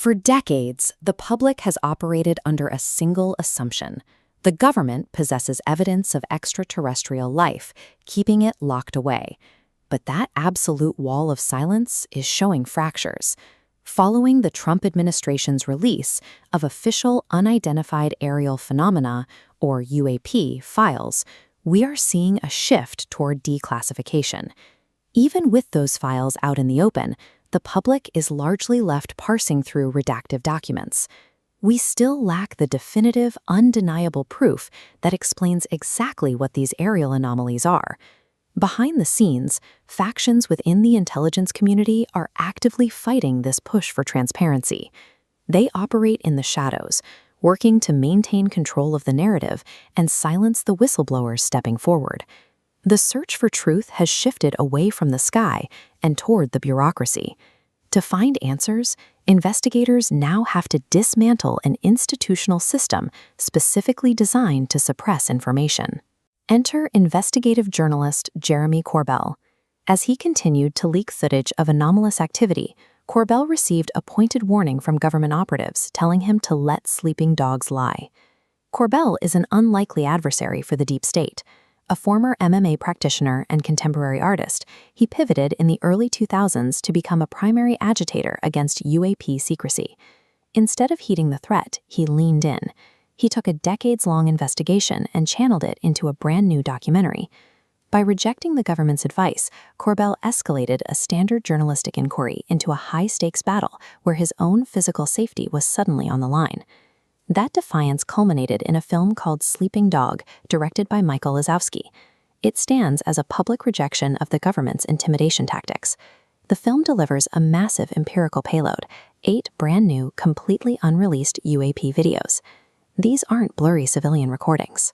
For decades, the public has operated under a single assumption. The government possesses evidence of extraterrestrial life, keeping it locked away. But that absolute wall of silence is showing fractures. Following the Trump administration's release of official unidentified aerial phenomena, or UAP, files, we are seeing a shift toward declassification. Even with those files out in the open, the public is largely left parsing through redacted documents. We still lack the definitive, undeniable proof that explains exactly what these aerial anomalies are. Behind the scenes, factions within the intelligence community are actively fighting this push for transparency. They operate in the shadows, working to maintain control of the narrative and silence the whistleblowers stepping forward. The search for truth has shifted away from the sky and toward the bureaucracy. To find answers, investigators now have to dismantle an institutional system specifically designed to suppress information. Enter investigative journalist Jeremy Corbell. As he continued to leak footage of anomalous activity, Corbell received a pointed warning from government operatives telling him to let sleeping dogs lie. Corbell is an unlikely adversary for the deep state. A former MMA practitioner and contemporary artist, he pivoted in the early 2000s to become a primary agitator against UAP secrecy. Instead of heeding the threat, he leaned in. He took a decades-long investigation and channeled it into a brand-new documentary. By rejecting the government's advice, Corbell escalated a standard journalistic inquiry into a high-stakes battle where his own physical safety was suddenly on the line. That defiance culminated in a film called Sleeping Dog, directed by Michael Lazowski. It stands as a public rejection of the government's intimidation tactics. The film delivers a massive empirical payload, 8 brand-new, completely unreleased UAP videos. These aren't blurry civilian recordings.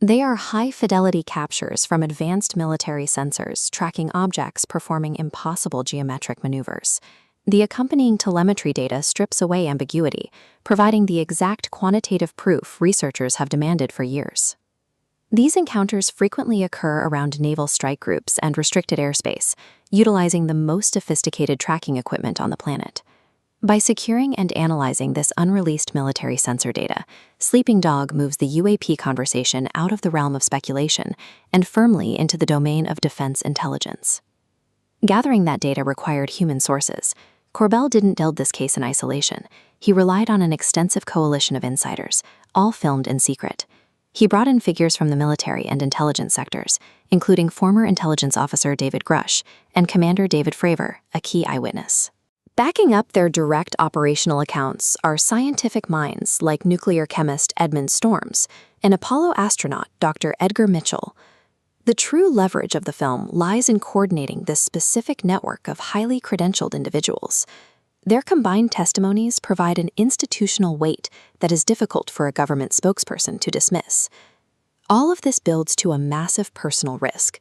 They are high-fidelity captures from advanced military sensors tracking objects performing impossible geometric maneuvers. The accompanying telemetry data strips away ambiguity, providing the exact quantitative proof researchers have demanded for years. These encounters frequently occur around naval strike groups and restricted airspace, utilizing the most sophisticated tracking equipment on the planet. By securing and analyzing this unreleased military sensor data, Sleeping Dog moves the UAP conversation out of the realm of speculation and firmly into the domain of defense intelligence. Gathering that data required human sources. Corbell didn't build this case in isolation. He relied on an extensive coalition of insiders, all filmed in secret. He brought in figures from the military and intelligence sectors, including former intelligence officer David Grush and Commander David Fravor, a key eyewitness. Backing up their direct operational accounts are scientific minds like nuclear chemist Edmund Storms and Apollo astronaut Dr. Edgar Mitchell. The true leverage of the film lies in coordinating this specific network of highly credentialed individuals. Their combined testimonies provide an institutional weight that is difficult for a government spokesperson to dismiss. All of this builds to a massive personal risk.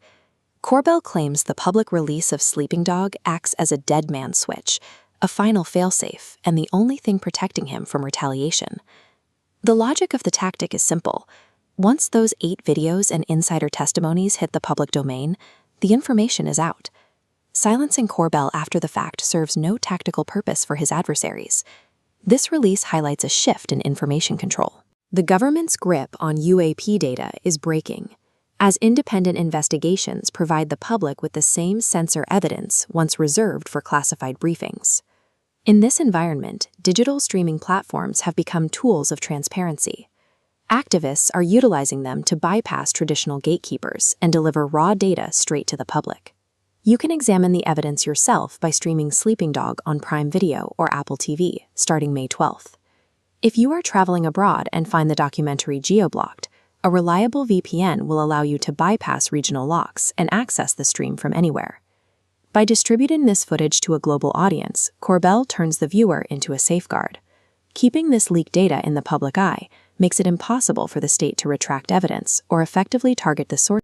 Corbell claims the public release of Sleeping Dog acts as a dead man switch, a final failsafe, and the only thing protecting him from retaliation. The logic of the tactic is simple. Once those 8 videos and insider testimonies hit the public domain, the information is out. Silencing Corbell after the fact serves no tactical purpose for his adversaries. This release highlights a shift in information control. The government's grip on UAP data is breaking, as independent investigations provide the public with the same sensor evidence once reserved for classified briefings. In this environment, digital streaming platforms have become tools of transparency. Activists are utilizing them to bypass traditional gatekeepers and deliver raw data straight to the public. You can examine the evidence yourself by streaming Sleeping Dog on Prime Video or Apple TV, starting May 12th. If you are traveling abroad and find the documentary geo-blocked, a reliable VPN will allow you to bypass regional locks and access the stream from anywhere. By distributing this footage to a global audience, Corbell turns the viewer into a safeguard. Keeping this leaked data in the public eye makes it impossible for the state to retract evidence or effectively target the source